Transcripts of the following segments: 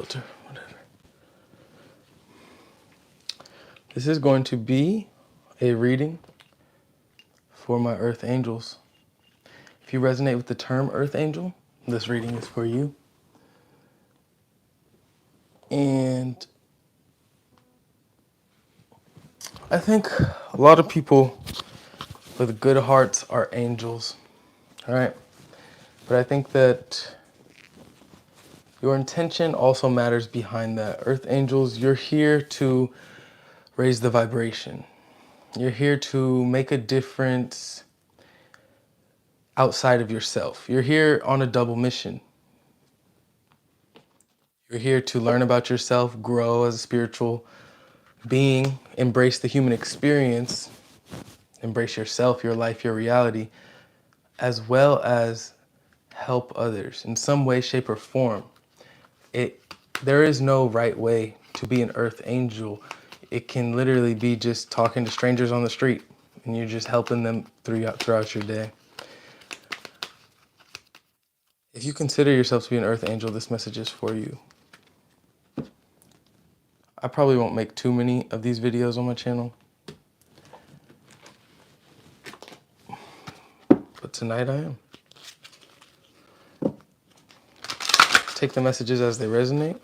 Filter, whatever. This is going to be a reading for my Earth Angels. If you resonate with the term Earth Angel, this reading is for you. And I think a lot of people with good hearts are angels, all right? But I think that your intention also matters behind that. Earth Angels, you're here to raise the vibration. You're here to make a difference outside of yourself. You're here on a double mission. You're here to learn about yourself, grow as a spiritual being, embrace the human experience, embrace yourself, your life, your reality, as well as help others in some way, shape, or form. There is no right way to be an Earth Angel. It can literally be just talking to strangers on the street and you're just helping them throughout your day. If you consider yourself to be an Earth Angel, this message is for you. I probably won't make too many of these videos on my channel, but tonight I am. Take the messages as they resonate.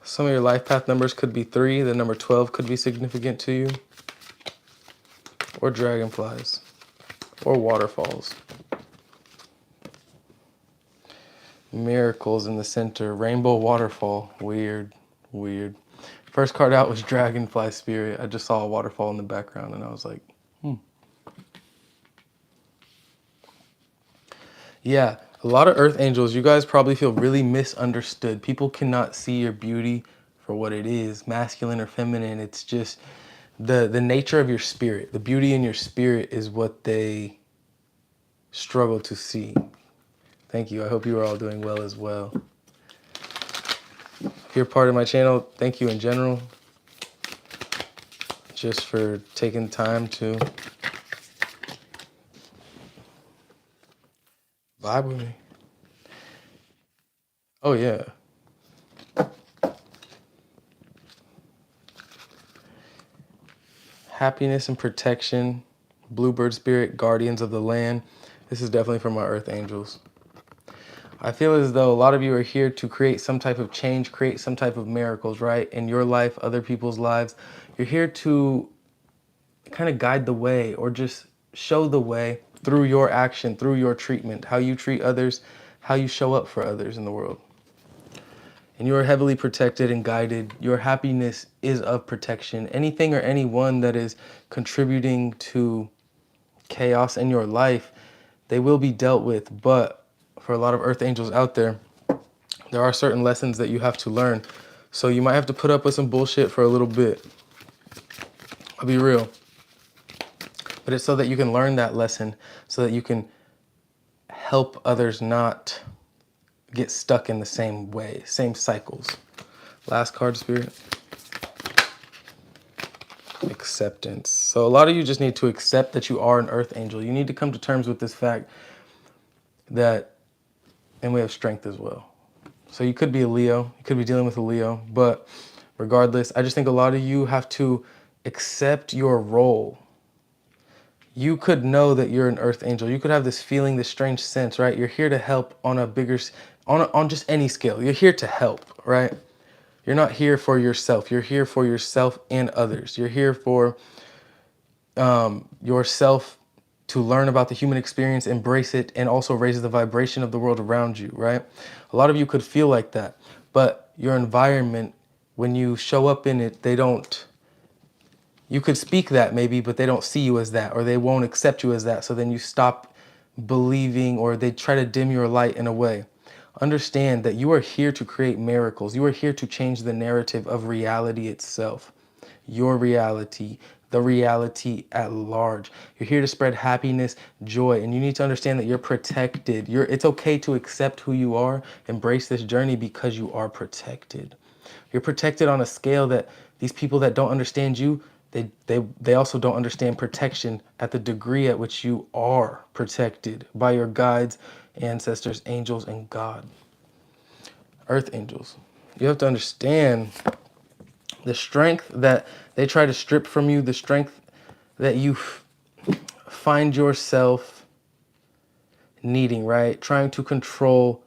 Some of your life path numbers could be 3. The number 12 could be significant to you. Or dragonflies. Or waterfalls. Miracles in the center. Rainbow waterfall. Weird. Weird. First card out was Dragonfly Spirit. I just saw a waterfall in the background and I was like, Yeah, a lot of Earth Angels, you guys probably feel really misunderstood. People cannot see your beauty for what it is, masculine or feminine. It's just the nature of your spirit. The beauty in your spirit is what they struggle to see. Thank you. I hope you are all doing well as well. If you're part of my channel, thank you in general. Just for taking time to vibe with me. Oh yeah. Happiness and protection, Bluebird Spirit, Guardians of the Land. This is definitely for my Earth Angels. I feel as though a lot of you are here to create some type of change, create some type of miracles, right? In your life, other people's lives. You're here to kind of guide the way or just show the way through your action, through your treatment, how you treat others, how you show up for others in the world. And you are heavily protected and guided. Your happiness is of protection. Anything or anyone that is contributing to chaos in your life, they will be dealt with. But for a lot of Earth Angels out there, there are certain lessons that you have to learn. So you might have to put up with some bullshit for a little bit. I'll be real. But it's so that you can learn that lesson, so that you can help others not get stuck in the same way, same cycles. Last card, Spirit. Acceptance. So a lot of you just need to accept that you are an Earth Angel. You need to come to terms with this fact that, and we have strength as well. So you could be a Leo, you could be dealing with a Leo, but regardless, I just think a lot of you have to accept your role. You could know that you're an Earth Angel. You could have this feeling, this strange sense, right? You're here to help on a bigger, on just any scale. You're here to help, right? You're not here for yourself. You're here for yourself and others. You're here for yourself to learn about the human experience, embrace it, and also raise the vibration of the world around you, right? A lot of you could feel like that, but your environment, when you show up in it, they don't, you could speak that maybe, but they don't see you as that, or they won't accept you as that. So then you stop believing, or they try to dim your light in a way. Understand that you are here to create miracles. You are here to change the narrative of reality itself. Your reality, the reality at large. You're here to spread happiness, joy, and you need to understand that you're protected. It's okay to accept who you are, embrace this journey because you are protected. You're protected on a scale that These people that don't understand you, they also don't understand protection at the degree at which you are protected by your guides, ancestors, angels, and God. Earth angels. You have to understand the strength that they try to strip from you, the strength that you find yourself needing, right? Trying to control,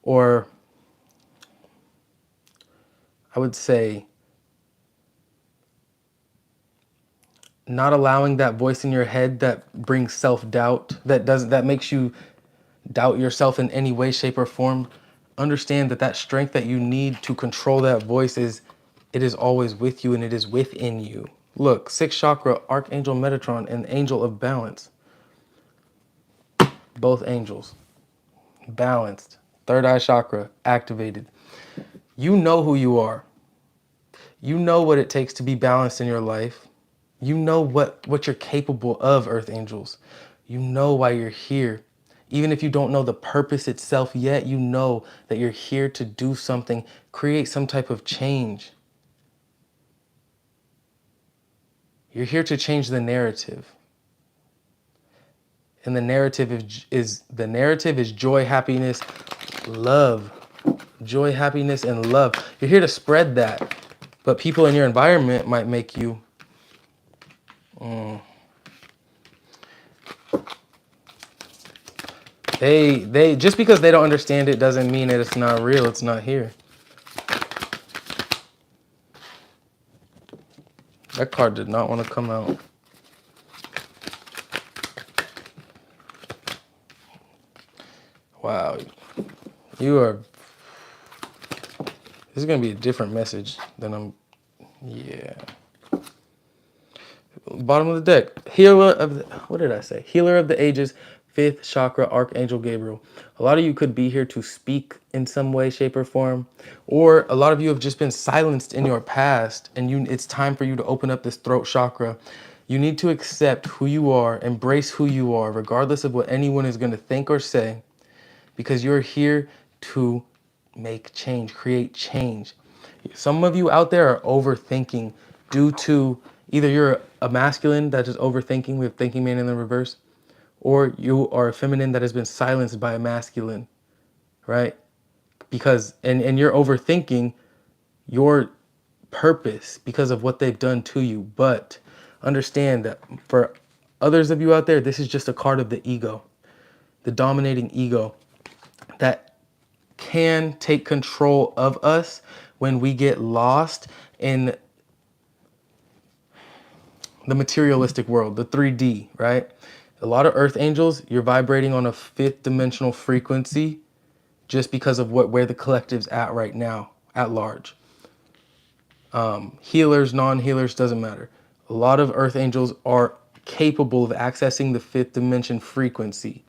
or I would say not allowing that voice in your head that brings self-doubt, that makes you doubt yourself in any way, shape, or form. Understand that that strength that you need to control that voice it is always with you, and it is within you. Look, sixth chakra, Archangel Metatron, and Angel of Balance. Both angels. Balanced. Third eye chakra, activated. You know who you are. You know what it takes to be balanced in your life. You know what you're capable of, Earth Angels. You know why you're here. Even if you don't know the purpose itself yet, you know that you're here to do something, create some type of change. You're here to change the narrative. And the narrative is joy, happiness, love. Joy, happiness, and love. You're here to spread that. But people in your environment might make you they just because they don't understand it doesn't mean that it's not real, it's not here. That card did not want to come out. Wow. You are... This is going to be a different message than I'm... Yeah. Bottom of the deck. Healer of the... What did I say? Healer of the ages, fifth chakra, Archangel Gabriel. A lot of you could be here to speak in some way, shape, or form. Or a lot of you have just been silenced in your past, and it's time for you to open up this throat chakra. You need to accept who you are, embrace who you are, regardless of what anyone is going to think or say, because you're here to make change, create change. Some of you out there are overthinking due to either you're a masculine that is overthinking, we have thinking man in the reverse, or you are a feminine that has been silenced by a masculine, right? Because, and you're overthinking your purpose because of what they've done to you. But understand that for others of you out there, this is just a card of the ego, the dominating ego that can take control of us when we get lost in the materialistic world, the 3D, right? A lot of earth angels, you're vibrating on a fifth dimensional frequency just because of where the collective's at right now, at large. Healers, non-healers, doesn't matter. A lot of earth angels are capable of accessing the fifth dimension frequency.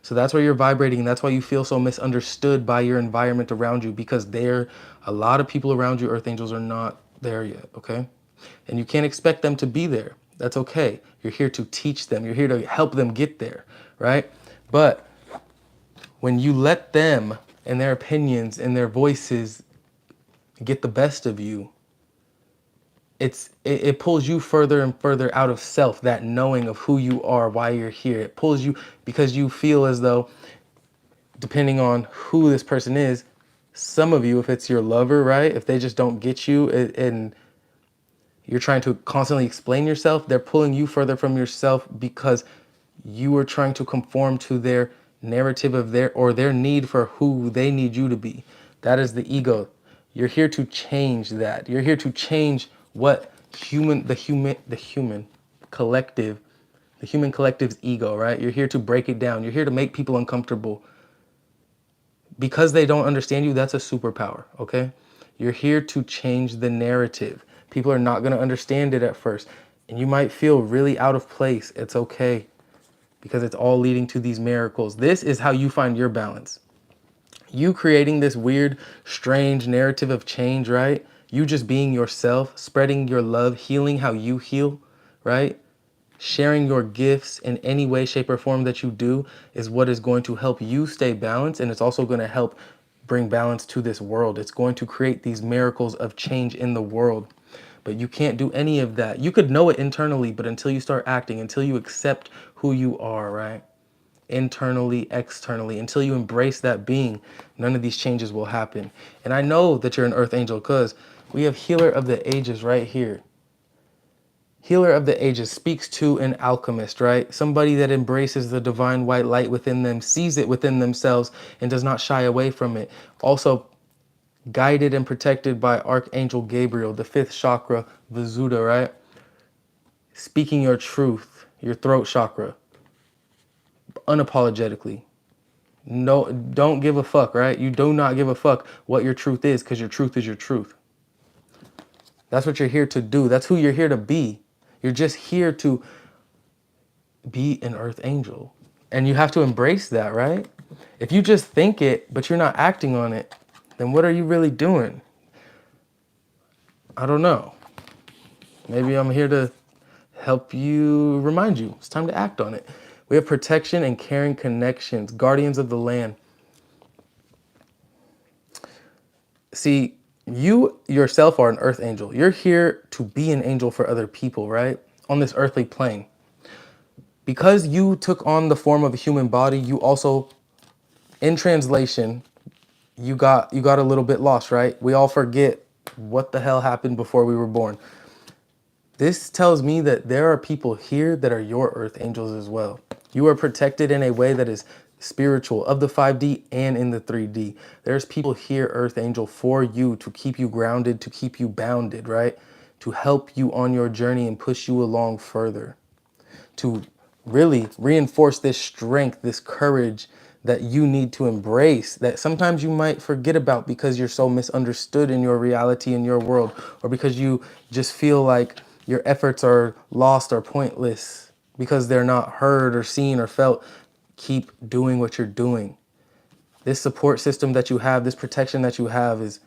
So that's where you're vibrating, and that's why you feel so misunderstood by your environment around you, because a lot of people around you, earth angels, are not there yet, okay? And you can't expect them to be there. That's okay. You're here to teach them. You're here to help them get there, right? But when you let them and their opinions and their voices get the best of you, it pulls you further and further out of self, that knowing of who you are, why you're here. It pulls you because you feel as though, depending on who this person is, some of you, if it's your lover, right? If they just don't get you and you're trying to constantly explain yourself, they're pulling you further from yourself because you are trying to conform to their narrative of their need for who they need you to be. That is the ego. You're here to change that. You're here to change what the human collective's ego, right? You're here to break it down. You're here to make people uncomfortable. Because they don't understand you, that's a superpower, okay? You're here to change the narrative. People are not going to understand it at first. And you might feel really out of place. It's okay. Because it's all leading to these miracles. This is how you find your balance. You creating this weird, strange narrative of change, right? You just being yourself, spreading your love, healing how you heal, right? Sharing your gifts in any way, shape, or form that you do is what is going to help you stay balanced, and it's also going to help bring balance to this world. It's going to create these miracles of change in the world. But you can't do any of that. You could know it internally, but until you start acting, until you accept who you are, right? Internally, externally, until you embrace that being, none of these changes will happen. And I know that you're an earth angel because we have healer of the ages right here. Healer of the ages speaks to an alchemist, right? Somebody that embraces the divine white light within them, sees it within themselves, and does not shy away from it. Also guided and protected by Archangel Gabriel, the fifth chakra, Visuddha, right? Speaking your truth, your throat chakra, unapologetically. No, don't give a fuck, right? You do not give a fuck what your truth is, because your truth is your truth. That's what you're here to do. That's who you're here to be. You're just here to be an earth angel. And you have to embrace that, right? If you just think it, but you're not acting on it, then what are you really doing? I don't know. Maybe I'm here to help you, remind you. It's time to act on it. We have protection and caring connections, guardians of the land. See, you yourself are an earth angel. You're here to be an angel for other people, right? On this earthly plane. Because you took on the form of a human body, you also, in translation, you got a little bit lost, right? We all forget what the hell happened before we were born. This tells me that there are people here that are your earth angels as well. You are protected in a way that is spiritual, of the 5D and in the 3D. There's people here, earth angel, for you, to keep you grounded, to keep you bounded, right? To help you on your journey and push you along further. To really reinforce this strength, this courage that you need to embrace, that sometimes you might forget about because you're so misunderstood in your reality, in your world, or because you just feel like your efforts are lost or pointless because they're not heard or seen or felt. Keep doing what you're doing. This support system that you have, this protection that you have, is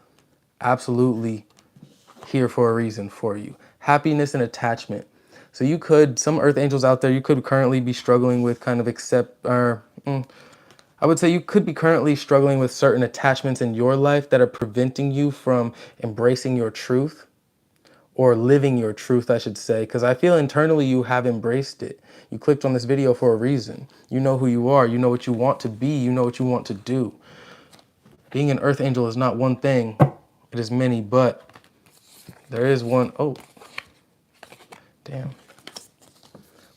absolutely here for a reason for you. Happiness and attachment. So you could, some earth angels out there, you could currently be struggling with kind of I would say you could be currently struggling with certain attachments in your life that are preventing you from embracing your truth, or living your truth, I should say, because I feel internally you have embraced it. You clicked on this video for a reason. You know who you are. You know what you want to be. You know what you want to do. Being an earth angel is not one thing. It is many, but there is one. Oh, damn.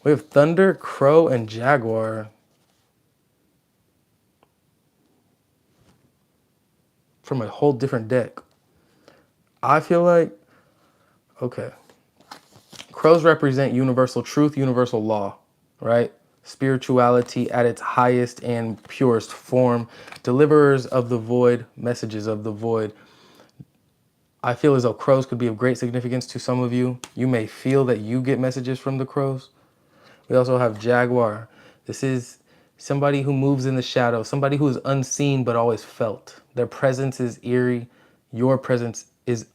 We have Thunder, Crow, and Jaguar. From a whole different deck. I feel like, okay. Crows represent universal truth, universal law, right? Spirituality at its highest and purest form. Deliverers of the void, messages of the void. I feel as though crows could be of great significance to some of you. You may feel that you get messages from the crows. We also have Jaguar. This is somebody who moves in the shadow, somebody who is unseen but always felt. Their presence is eerie. Your presence is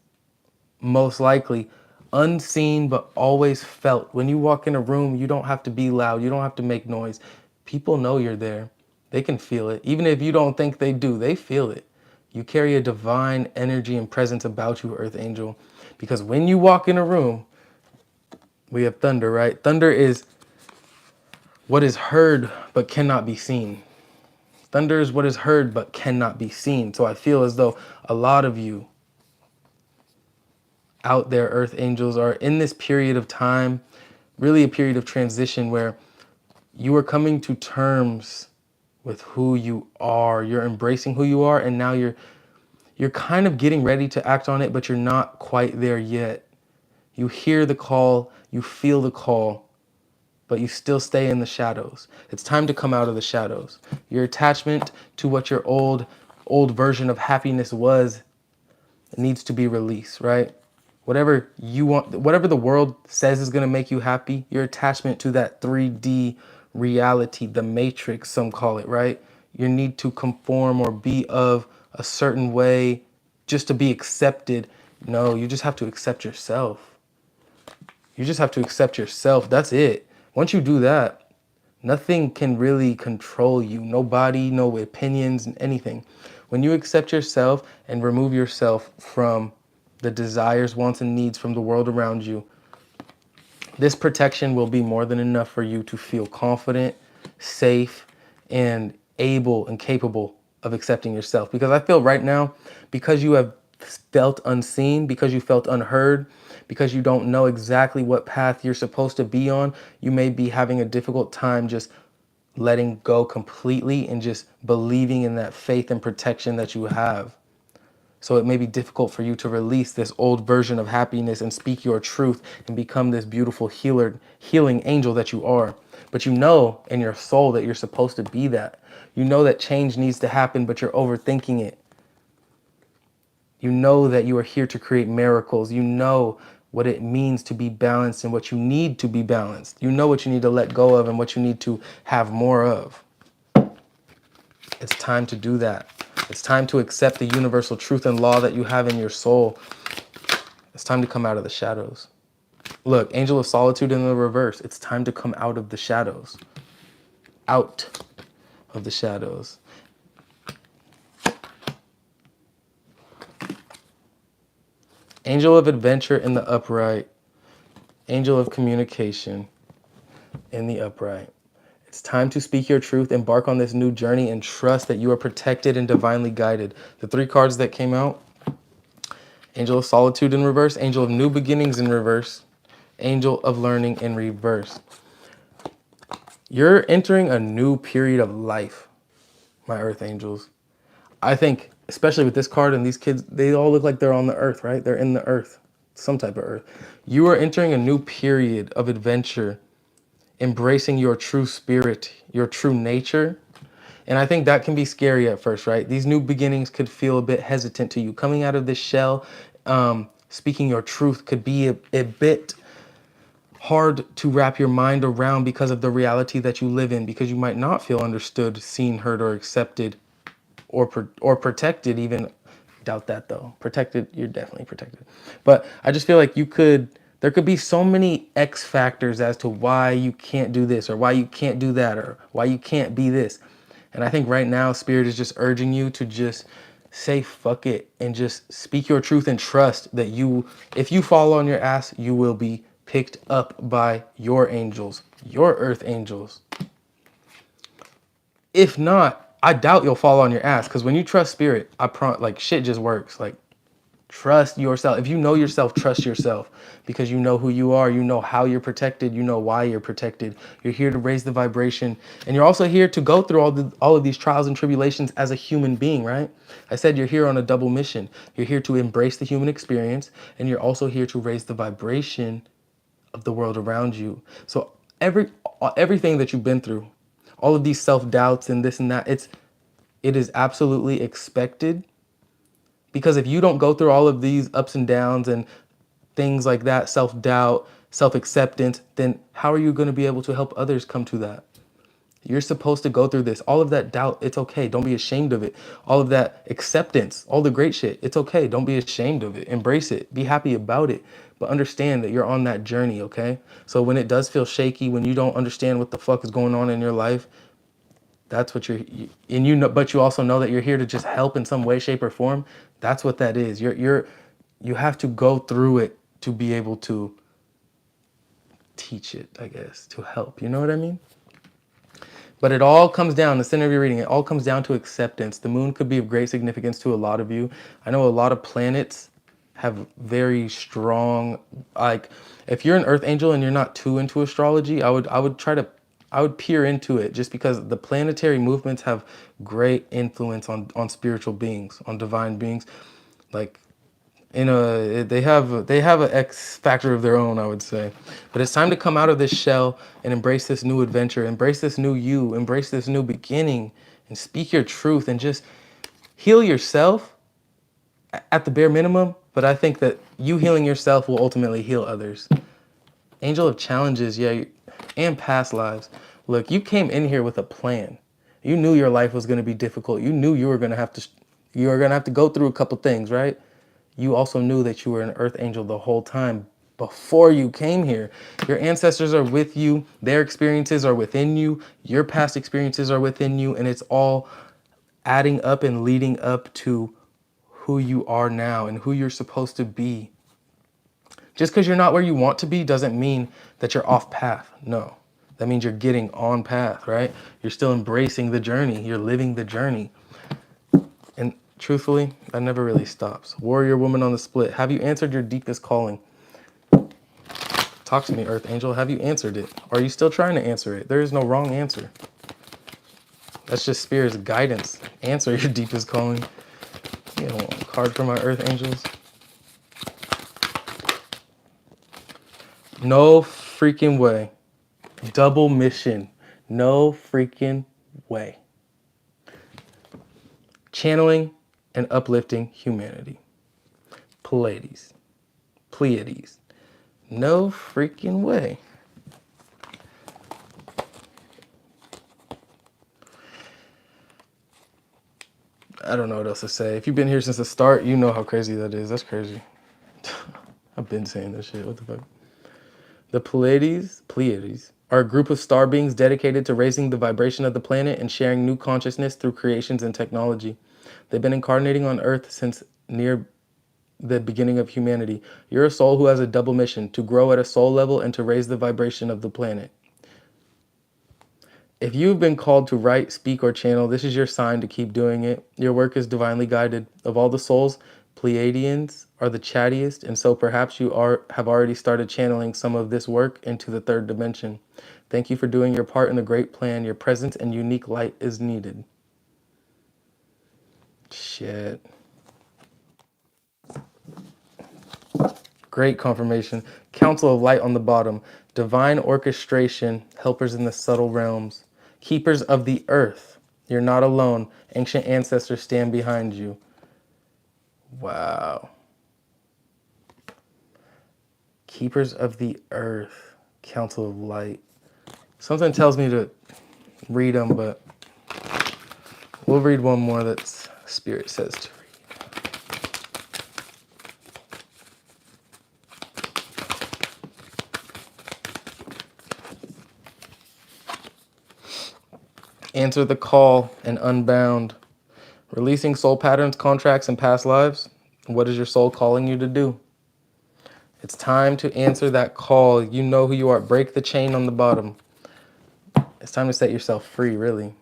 most likely unseen but always felt. When you walk in a room, you don't have to be loud. You don't have to make noise. People know you're there. They can feel it. Even if you don't think they do, they feel it. You carry a divine energy and presence about you, Earth Angel. Because when you walk in a room, we have thunder, right? Thunder is what is heard but cannot be seen. Thunder is what is heard but cannot be seen. So I feel as though a lot of you out there, earth angels, are in this period of time, really a period of transition where you are coming to terms with who you are. You're embracing who you are, and now you're kind of getting ready to act on it, but you're not quite there yet. You hear the call, you feel the call, but you still stay in the shadows. It's time to come out of the shadows. Your attachment to what your old version of happiness was needs to be released, right? Whatever you want, whatever the world says is going to make you happy, your attachment to that 3D reality, the matrix, some call it, right? You need to conform or be of a certain way just to be accepted. No, you just have to accept yourself. You just have to accept yourself. That's it. Once you do that, nothing can really control you. Nobody, no opinions, anything. When you accept yourself and remove yourself from the desires, wants, and needs from the world around you, this protection will be more than enough for you to feel confident, safe, and able and capable of accepting yourself. Because I feel right now, because you have felt unseen, because you felt unheard, because you don't know exactly what path you're supposed to be on, you may be having a difficult time just letting go completely and just believing in that faith and protection that you have. So it may be difficult for you to release this old version of happiness and speak your truth and become this beautiful healing angel that you are. But you know in your soul that you're supposed to be that. You know that change needs to happen, but you're overthinking it. You know that you are here to create miracles. You know what it means to be balanced and what you need to be balanced. You know what you need to let go of and what you need to have more of. It's time to do that. It's time to accept the universal truth and law that you have in your soul. It's time to come out of the shadows. Look, Angel of Solitude in the reverse. It's time to come out of the shadows. Out of the shadows. Angel of Adventure in the upright. Angel of Communication in the upright. It's time to speak your truth, embark on this new journey, and trust that you are protected and divinely guided. The 3 cards that came out: Angel of Solitude in reverse, Angel of New Beginnings in reverse, Angel of Learning in reverse. You're entering a new period of life, my Earth Angels. I think, especially with this card and these kids, they all look like they're on the earth, right? They're in the earth, some type of earth. You are entering a new period of adventure, embracing your true spirit, your true nature. And I think that can be scary at first, right? These new beginnings could feel a bit hesitant to you. Coming out of this shell, speaking your truth could be a bit hard to wrap your mind around because of the reality that you live in, because you might not feel understood, seen, heard, or accepted, or protected even. Doubt that though. Protected, you're definitely protected. But I just feel like there could be so many X factors as to why you can't do this or why you can't do that or why you can't be this. And I think right now Spirit is just urging you to just say fuck it and just speak your truth and trust that if you fall on your ass, you will be picked up by your angels, your Earth Angels. If not, I doubt you'll fall on your ass, because when you trust Spirit, like shit just works. Like, trust yourself. If you know yourself, trust yourself, because you know who you are. You know how you're protected. You know why you're protected. You're here to raise the vibration, and you're also here to go through all of these trials and tribulations as a human being, right? I said you're here on a double mission. You're here to embrace the human experience, and you're also here to raise the vibration of the world around you. So everything that you've been through, all of these self-doubts and this and that, it is absolutely expected. Because if you don't go through all of these ups and downs and things like that, self-doubt, self-acceptance, then how are you going to be able to help others come to that? You're supposed to go through this. All of that doubt, it's okay. Don't be ashamed of it. All of that acceptance, all the great shit, it's okay. Don't be ashamed of it. Embrace it. Be happy about it. But understand that you're on that journey, okay? So when it does feel shaky, when you don't understand what the fuck is going on in your life, that's what but you also know that you're here to just help in some way, shape, or form. That's what that is. You have to go through it to be able to teach it, I guess, to help. You know what I mean? But it all comes down, the center of your reading, it all comes down to acceptance. The moon could be of great significance to a lot of you. I know a lot of planets have very strong, like, if you're an Earth Angel and you're not too into astrology, I would peer into it, just because the planetary movements have great influence on spiritual beings, on divine beings. Like, they have an X factor of their own, I would say. But it's time to come out of this shell and embrace this new adventure, embrace this new you, embrace this new beginning, and speak your truth and just heal yourself at the bare minimum. But I think that you healing yourself will ultimately heal others. Angel of Challenges, yeah, and past lives. Look, you came in here with a plan. You knew your life was going to be difficult. You knew you were going to have to go through a couple things, right? You also knew that you were an Earth Angel the whole time before you came here. Your ancestors are with you. Their experiences are within you. Your past experiences are within you. And it's all adding up and leading up to who you are now and who you're supposed to be. Just because you're not where you want to be doesn't mean that you're off path. No, that means you're getting on path, right? You're still embracing the journey. You're living the journey. And truthfully, that never really stops. Warrior woman on the split. Have you answered your deepest calling? Talk to me, Earth Angel. Have you answered it? Or are you still trying to answer it? There is no wrong answer. That's just Spirit's guidance. Answer your deepest calling. You know, a card for my Earth Angels. No freaking way. Double mission. No freaking way. Channeling and uplifting humanity. Pleiades. Pleiades. No freaking way. I don't know what else to say. If you've been here since the start, you know how crazy that is. That's crazy. I've been saying this shit. What the fuck? The Pleiades are a group of star beings dedicated to raising the vibration of the planet and sharing new consciousness through creations and technology. They've been incarnating on Earth since near the beginning of humanity. You're a soul who has a double mission: to grow at a soul level and to raise the vibration of the planet. If you've been called to write, speak, or channel, this is your sign to keep doing it. Your work is divinely guided. Of all the souls, Pleiadians are the chattiest, and so perhaps you have already started channeling some of this work into the third dimension. Thank you for doing your part in the great plan. Your presence and unique light is needed. Shit. Great confirmation. Council of Light on the bottom. Divine orchestration, helpers in the subtle realms. Keepers of the earth. You're not alone. Ancient ancestors stand behind you. Wow. Keepers of the earth. Council of Light. Something tells me to read them, but we'll read one more that Spirit says to read. Answer the call and unbound. Releasing soul patterns, contracts, and past lives. What is your soul calling you to do? It's time to answer that call. You know who you are. Break the chain on the bottom. It's time to set yourself free, really.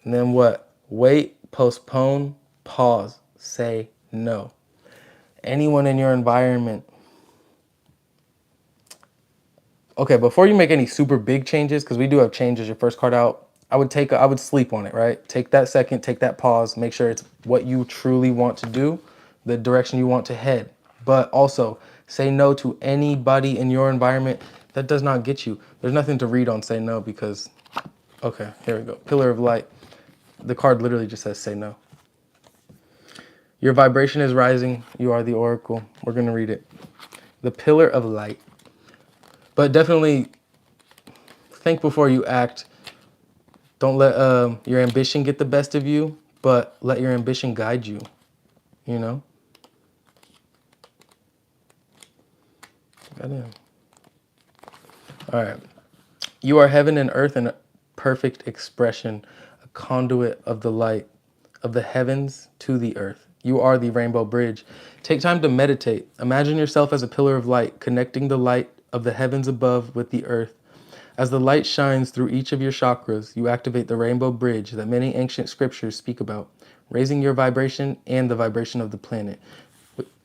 And then what? Wait, postpone, pause, say no. Anyone in your environment. Okay, before you make any super big changes, because we do have changes, your first card out, I would sleep on it, right? Take that second, take that pause, make sure it's what you truly want to do, the direction you want to head. But also, say no to anybody in your environment that does not get you. There's nothing to read on say no because, okay, here we go. Pillar of Light. The card literally just says say no. Your vibration is rising. You are the oracle. We're going to read it. The Pillar of Light. But definitely think before you act. Don't let your ambition get the best of you, but let your ambition guide you, you know? Goddamn. All right. You are heaven and earth in a perfect expression, a conduit of the light of the heavens to the earth. You are the rainbow bridge. Take time to meditate. Imagine yourself as a pillar of light, connecting the light of the heavens above with the earth. As the light shines through each of your chakras, you activate the rainbow bridge that many ancient scriptures speak about, raising your vibration and the vibration of the planet.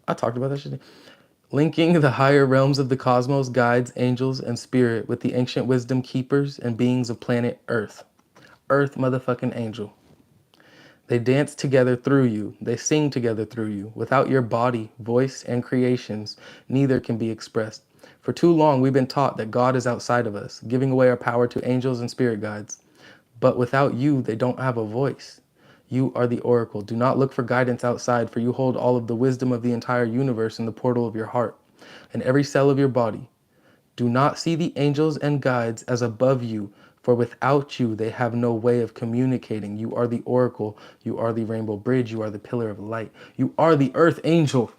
I talked about that shit. Linking the higher realms of the cosmos, guides, angels, and spirit with the ancient wisdom keepers and beings of planet Earth. Earth motherfucking angel. They dance together through you. They sing together through you. Without your body, voice, and creations, neither can be expressed. For too long, we've been taught that God is outside of us, giving away our power to angels and spirit guides. But without you, they don't have a voice. You are the oracle. Do not look for guidance outside, for you hold all of the wisdom of the entire universe in the portal of your heart and every cell of your body. Do not see the angels and guides as above you, for without you, they have no way of communicating. You are the oracle. You are the rainbow bridge. You are the pillar of light. You are the earth angel.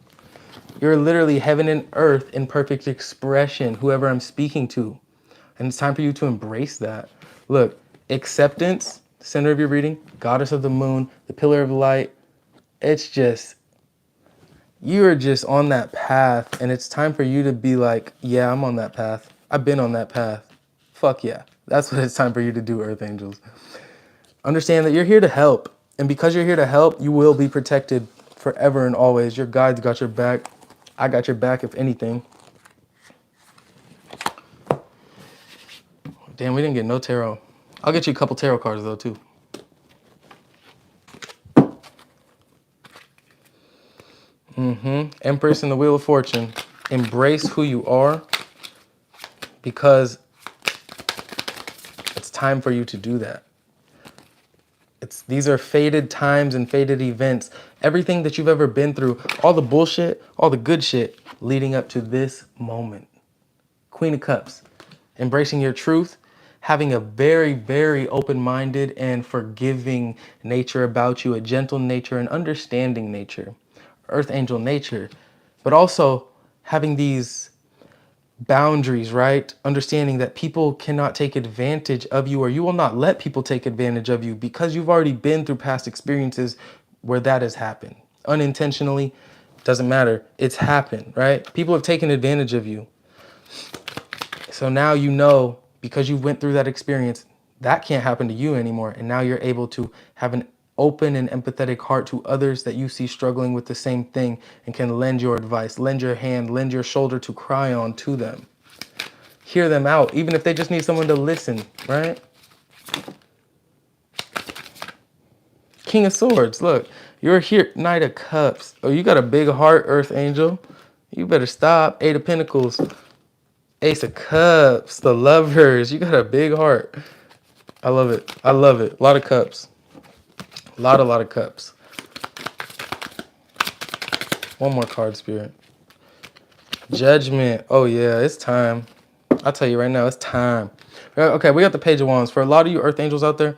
You're literally heaven and earth in perfect expression, whoever I'm speaking to. And it's time for you to embrace that. Look, acceptance, center of your reading, goddess of the moon, the pillar of light, It's just, you are just on that path, and it's time for you to be like, yeah, I'm on that path. I've been on that path. Fuck yeah. That's what it's time for you to do, Earth Angels. Understand that you're here to help. And because you're here to help, you will be protected forever and always. Your guides got your back. I got your back, if anything. Damn, we didn't get no tarot. I'll get you a couple tarot cards, though, too. Empress and the Wheel of Fortune. Embrace who you are, because it's time for you to do that. These are fated times and fated events. Everything that you've ever been through, all the bullshit, all the good shit leading up to this moment. Queen of Cups, embracing your truth, having a very, very open-minded and forgiving nature about you, a gentle nature, an understanding nature, Earth Angel nature, but also having these boundaries, right? Understanding that people cannot take advantage of you, or you will not let people take advantage of you, because you've already been through past experiences where that has happened. Unintentionally, doesn't matter. It's happened, right? People have taken advantage of you. So now you know, because you went through that experience, that can't happen to you anymore. And now you're able to have an open and empathetic heart to others that you see struggling with the same thing, and can lend your advice, lend your hand, lend your shoulder to cry on to them. Hear them out, even if they just need someone to listen, right? King of Swords, look, you're here. Knight of Cups. Oh, you got a big heart, Earth Angel. You better stop. Eight of Pentacles. Ace of Cups, the Lovers. You got a big heart. I love it. I love it. A lot of cups. A lot of cups. One more card, Spirit. Judgment. Oh, yeah, it's time. I'll tell you right now, it's time. Okay, we got the Page of Wands. For a lot of you Earth Angels out there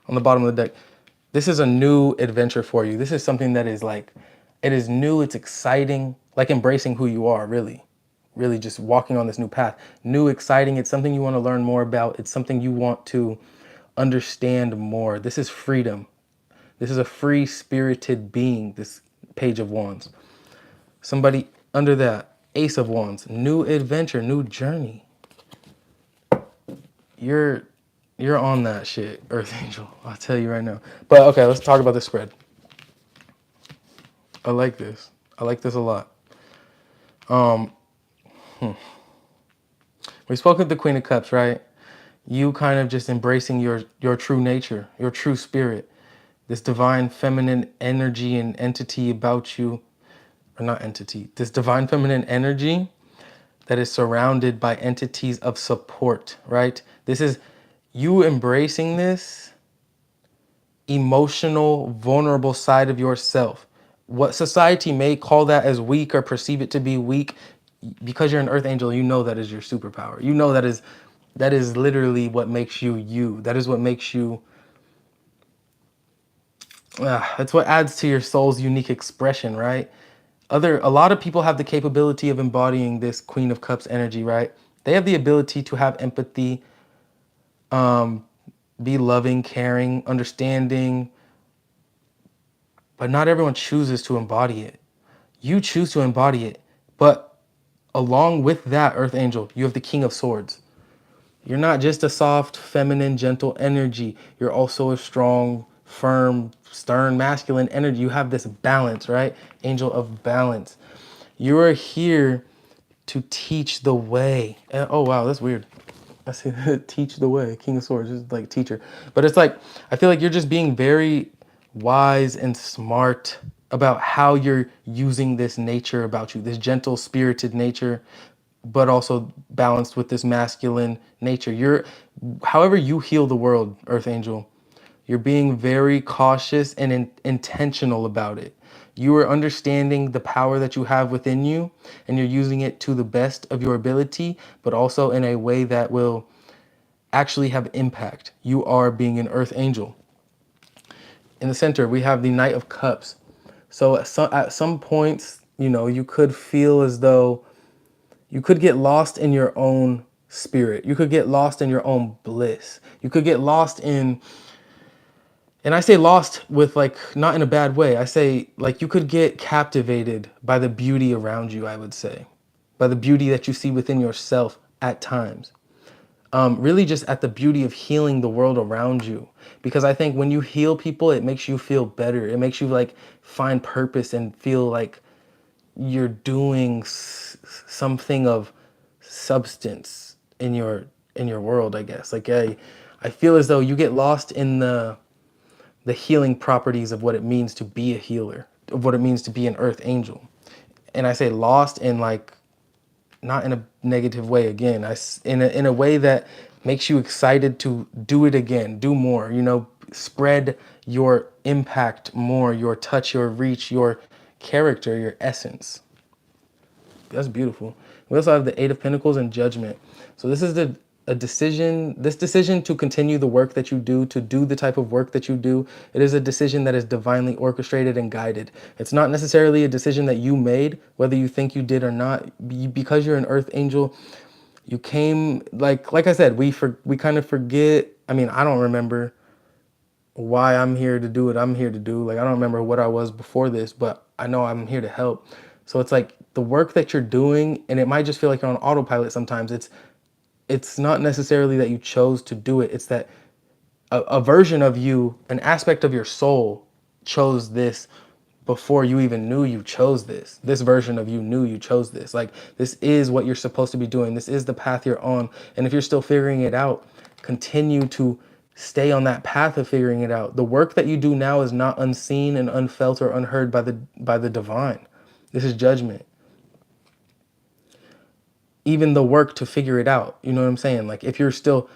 on the bottom of the deck, this is a new adventure for you. This is something that is like, it is new, it's exciting, like embracing who you are, really. Really just walking on this new path. New, exciting, it's something you want to learn more about. It's something you want to understand more. This is freedom. This is a free-spirited being, this Page of Wands. Somebody under that, Ace of Wands, new adventure, new journey. You're on that shit, Earth Angel. I'll tell you right now. But okay, let's talk about the spread. I like this. I like this a lot. We spoke of the Queen of Cups, right? You kind of just embracing your true nature, your true spirit, this divine feminine energy and entity about you, or not entity, this divine feminine energy that is surrounded by entities of support, right? This is you embracing this emotional, vulnerable side of yourself. What society may call that as weak or perceive it to be weak, because you're an Earth Angel, you know that is your superpower. You know that is literally what makes you you. That is what makes you, that's what adds to your soul's unique expression, right? A lot of people have the capability of embodying this Queen of Cups energy, right? They have the ability to have empathy, be loving, caring, understanding, but not everyone chooses to embody it. You choose to embody it, but along with that, Earth Angel, you have the King of Swords. You're not just a soft, feminine, gentle energy. You're also a strong, firm, stern, masculine energy. You have this balance, right? Angel of balance. You are here to teach the way. Oh, wow, that's weird. I see teach the way. King of Swords is like teacher. But it's like, I feel like you're just being very wise and smart about how you're using this nature about you, this gentle, spirited nature, but also balanced with this masculine nature. However you heal the world, Earth Angel, you're being very cautious and intentional about it. You are understanding the power that you have within you, and you're using it to the best of your ability, but also in a way that will actually have impact. You are being an Earth Angel. In the center, we have the Knight of Cups. So at some points, you could feel as though you could get lost in your own spirit. You could get lost in your own bliss. You could get lost in And I say lost with like not in a bad way. I say like you could get captivated by the beauty around you, I would say. By the beauty that you see within yourself at times. Really just at the beauty of healing the world around you. Because I think when you heal people, it makes you feel better. It makes you like find purpose and feel like you're doing something of substance in your world, I guess. Like I feel as though you get lost in the healing properties of what it means to be a healer, of what it means to be an earth angel. And I say lost in like not in a negative way again. In a way that makes you excited to do it again, do more, you know, spread your impact more, your touch, your reach, your character, your essence. That's beautiful. We also have the Eight of Pentacles and Judgment. So this is a decision, this decision to continue the work that you do, to do the type of work that you do. It is a decision that is divinely orchestrated and guided. It's not necessarily a decision that you made, whether you think you did or not. Because you're an earth angel, you came like I said, we kind of forget. I mean, I don't remember why I'm here to do what I'm here to do. Like I don't remember what I was before this, but I know I'm here to help. So it's like the work that you're doing, and it might just feel like you're on autopilot sometimes. It's not necessarily that you chose to do it. It's that a version of you, an aspect of your soul chose this before you even knew you chose this. This version of you knew you chose this. Like this is what you're supposed to be doing. This is the path you're on. And if you're still figuring it out, continue to stay on that path of figuring it out. The work that you do now is not unseen and unfelt or unheard by the divine. This is judgment. Even the work to figure it out. You know what I'm saying? Like if you're still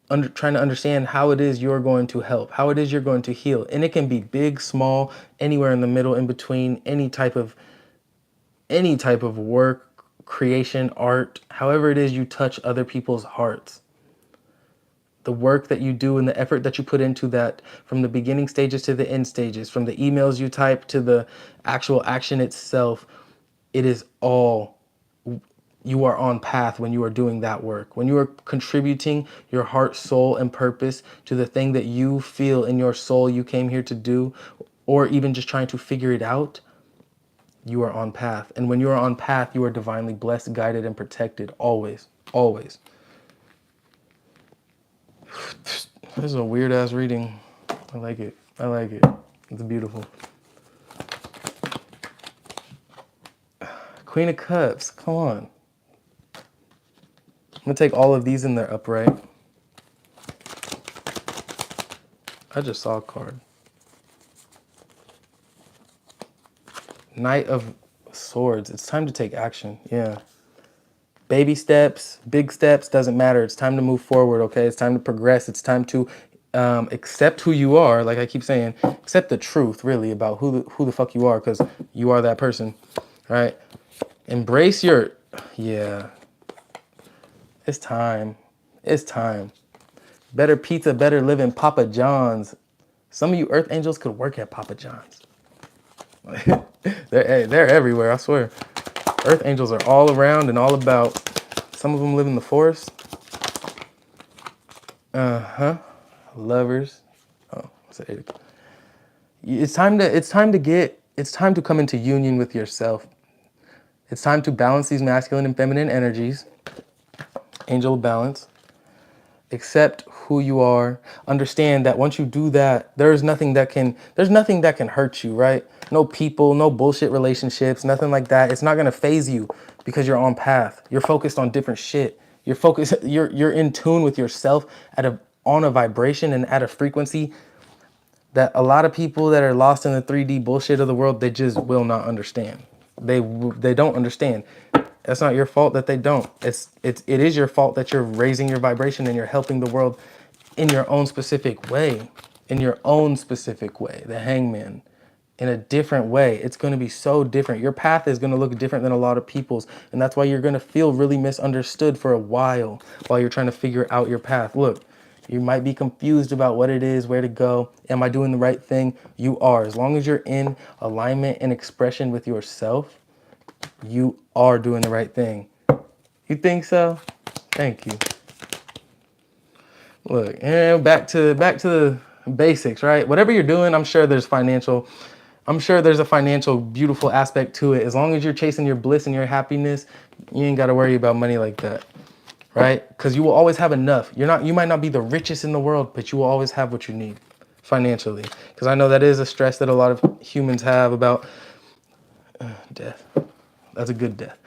trying to understand how it is you're going to help, how it is you're going to heal. And it can be big, small, anywhere in the middle, in between, any type of work, creation, art, however it is you touch other people's hearts. The work that you do and the effort that you put into that, from the beginning stages to the end stages, from the emails you type to the actual action itself, it is all, you are on path when you are doing that work. When you are contributing your heart, soul, and purpose to the thing that you feel in your soul you came here to do, or even just trying to figure it out, you are on path. And when you are on path, you are divinely blessed, guided, and protected. Always. Always. This is a weird ass reading. I like it. I like it. It's beautiful. Queen of Cups. Come on. I'm going to take all of these in their upright. I just saw a card. Knight of Swords. It's time to take action. Yeah. Baby steps, big steps, doesn't matter. It's time to move forward, okay? It's time to progress. It's time to accept who you are. Like I keep saying, accept the truth, really, about who the fuck you are, because you are that person, right? Embrace your, yeah. It's time. It's time. Better pizza, better living, Papa John's. Some of you Earth Angels could work at Papa John's. They're everywhere, I swear. Earth Angels are all around and all about. Some of them live in the forest. Lovers. Oh, what's it? It's time to come into union with yourself. It's time to balance these masculine and feminine energies. Angel balance. Accept who you are. Understand that once you do that, there's nothing that can hurt you, right? No people, no bullshit relationships, nothing like that. It's not gonna phase you because you're on path. You're focused on different shit. You're in tune with yourself on a vibration and at a frequency that a lot of people that are lost in the 3D bullshit of the world, they just will not understand. They don't understand. That's not your fault that they don't. It is your fault that you're raising your vibration and you're helping the world in your own specific way. In your own specific way. The Hangman. In a different way. It's going to be so different. Your path is going to look different than a lot of people's. And that's why you're going to feel really misunderstood for a while you're trying to figure out your path. Look, you might be confused about what it is, where to go. Am I doing the right thing? You are. As long as you're in alignment and expression with yourself, you are doing the right thing. You think so? Thank you. Look, and back to Basics, right? Whatever you're doing, I'm sure there's a financial beautiful aspect to it. As long as you're chasing your bliss and your happiness, you ain't got to worry about money like that, right? Because you will always have enough. You might not be the richest in the world, but you will always have what you need financially. Because I know that is a stress that a lot of humans have about death. That's a good death.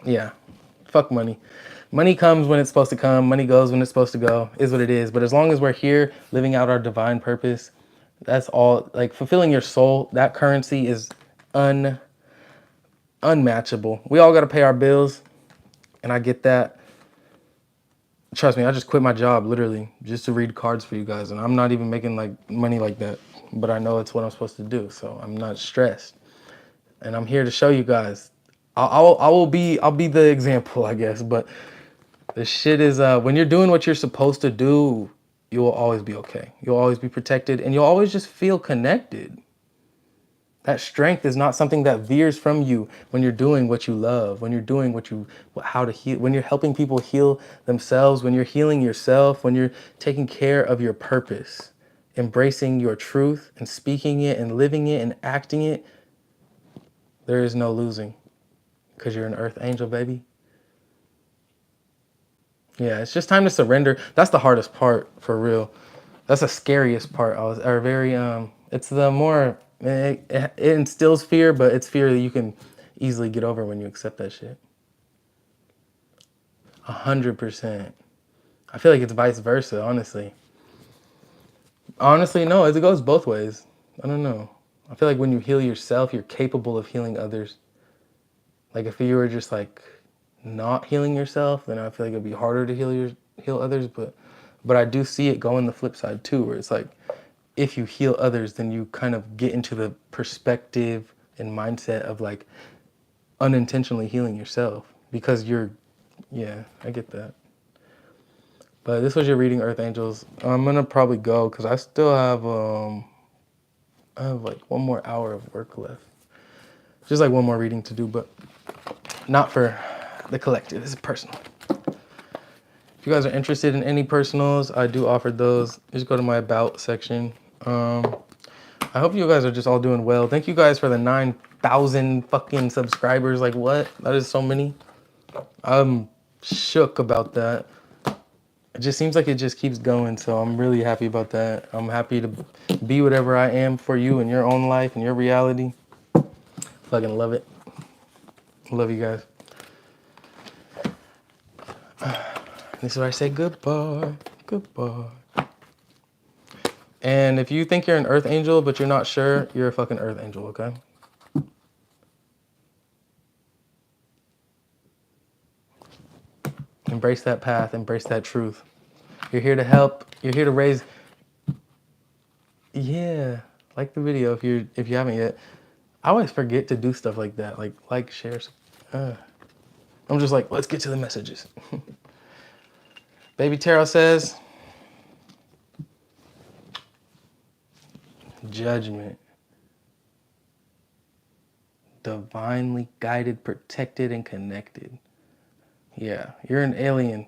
Yeah, fuck money. Money comes when it's supposed to come. Money goes when it's supposed to go. Is what it is. But as long as we're here living out our divine purpose, that's all. Like fulfilling your soul, that currency is unmatchable. We all got to pay our bills, and I get that. Trust me, I just quit my job literally just to read cards for you guys, and I'm not even making like money like that. But I know it's what I'm supposed to do, so I'm not stressed. And I'm here to show you guys. I'll be the example, I guess. But the shit is when you're doing what you're supposed to do, you will always be okay. You'll always be protected, and you'll always just feel connected. That strength is not something that veers from you when you're doing what you love, when you're doing how to heal, when you're helping people heal themselves, when you're healing yourself, when you're taking care of your purpose, embracing your truth and speaking it and living it and acting it. There is no losing because you're an earth angel, baby. Yeah, it's just time to surrender. That's the hardest part for real. That's the scariest part. It's the more, it instills fear, but it's fear that you can easily get over when you accept that shit. 100%. I feel like it's vice versa, honestly. Honestly, no, it goes both ways. I don't know. I feel like when you heal yourself, you're capable of healing others. Like if you were just like not healing yourself, then I feel like it'd be harder to heal others. But I do see it going the flip side too, where it's like if you heal others, then you kind of get into the perspective and mindset of like unintentionally healing yourself because yeah, I get that. But this was your reading, Earth Angels. I'm gonna probably go because I still have I have like one more hour of work left. Just like one more reading to do, but not for the collective. This is personal. If you guys are interested in any personals, I do offer those. Just go to my about section. I hope you guys are just all doing well. Thank you guys for the 9,000 fucking subscribers. Like what? That is so many. I'm shook about that. It just seems like it just keeps going. So I'm really happy about that. I'm happy to be whatever I am for you in your own life and your reality. Fucking love it. Love you guys. This is where I say goodbye. Goodbye. And if you think you're an earth angel, but you're not sure, you're a fucking earth angel, okay? Embrace that path. Embrace that truth. You're here to help. You're here to raise. Yeah. Like the video if you haven't yet. I always forget to do stuff like that. Like, share. I'm just like, let's get to the messages. Baby Tarot says, judgment. Divinely guided, protected, and connected. Yeah, you're an alien.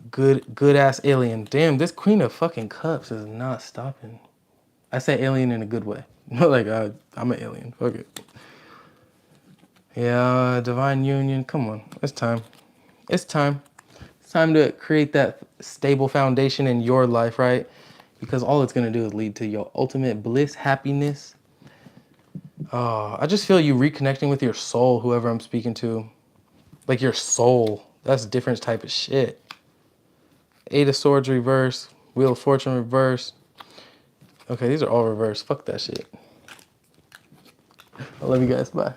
Good ass alien. Damn, this Queen of fucking Cups is not stopping. I say alien in a good way. Like, I'm an alien. Fuck it. Yeah, divine union. Come on. It's time. It's time. It's time to create that stable foundation in your life, right? Because all it's going to do is lead to your ultimate bliss, happiness. I just feel you reconnecting with your soul, whoever I'm speaking to. Like your soul. That's a different type of shit. Eight of Swords reverse. Wheel of Fortune reverse. Okay, these are all reversed. Fuck that shit. I love you guys. Bye.